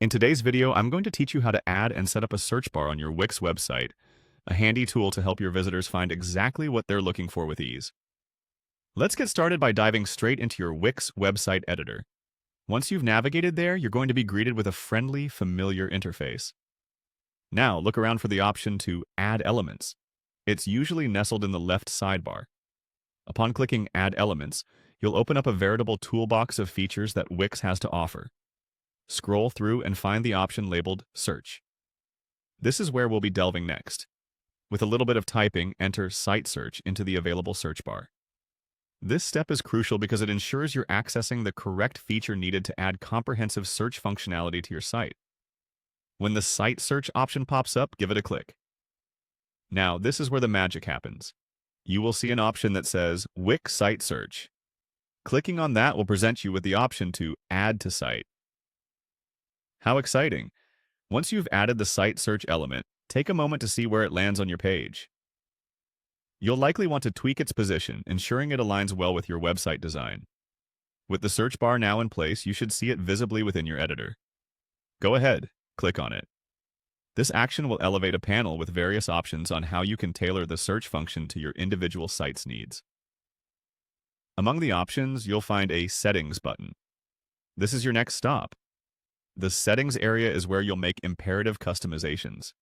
In today's video, I'm going to teach you how to add and set up a search bar on your Wix website, a handy tool to help your visitors find exactly what they're looking for with ease. Let's get started by diving straight into your Wix website editor. Once you've navigated there, you're going to be greeted with a friendly, familiar interface. Now, look around for the option to Add Elements. It's usually nestled in the left sidebar. Upon clicking Add Elements, you'll open up a veritable toolbox of features that Wix has to offer. Scroll through and find the option labeled Search. This is where we'll be delving next. With a little bit of typing, enter Site Search into the available search bar. This step is crucial because it ensures you're accessing the correct feature needed to add comprehensive search functionality to your site. When the Site Search option pops up, give it a click. Now, this is where the magic happens. You will see an option that says Wix Site Search. Clicking on that will present you with the option to Add to Site. How exciting! Once you've added the Site Search element, take a moment to see where it lands on your page. You'll likely want to tweak its position, ensuring it aligns well with your website design. With the search bar now in place, you should see it visibly within your editor. Go ahead, click on it. This action will elevate a panel with various options on how you can tailor the search function to your individual site's needs. Among the options, you'll find a Settings button. This is your next stop. The Settings area is where you'll make imperative customizations.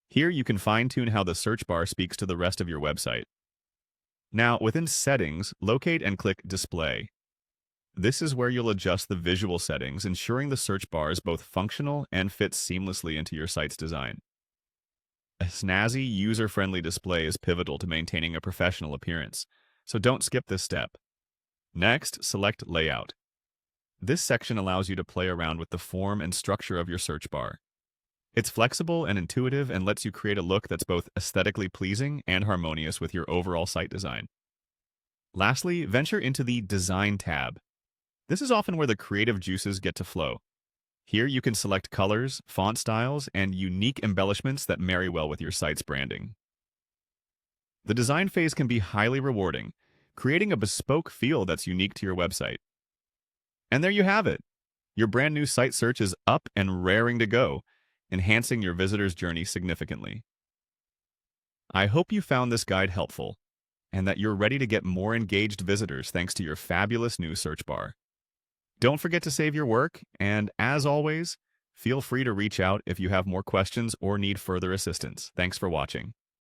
Here you can fine-tune how the search bar speaks to the rest of your website. Now, within Settings, locate and click Display. This is where you'll adjust the visual settings, ensuring the search bar is both functional and fits seamlessly into your site's design. A snazzy, user-friendly display is pivotal to maintaining a professional appearance, so don't skip this step. Next, select Layout. This section allows you to play around with the form and structure of your search bar. It's flexible and intuitive and lets you create a look that's both aesthetically pleasing and harmonious with your overall site design. Lastly, venture into the Design tab. This is often where the creative juices get to flow. Here you can select colors, font styles, and unique embellishments that marry well with your site's branding. The design phase can be highly rewarding, creating a bespoke feel that's unique to your website. And there you have it. Your brand new site search is up and raring to go, enhancing your visitor's journey significantly. I hope you found this guide helpful and that you're ready to get more engaged visitors thanks to your fabulous new search bar. Don't forget to save your work, and as always, feel free to reach out if you have more questions or need further assistance. Thanks for watching.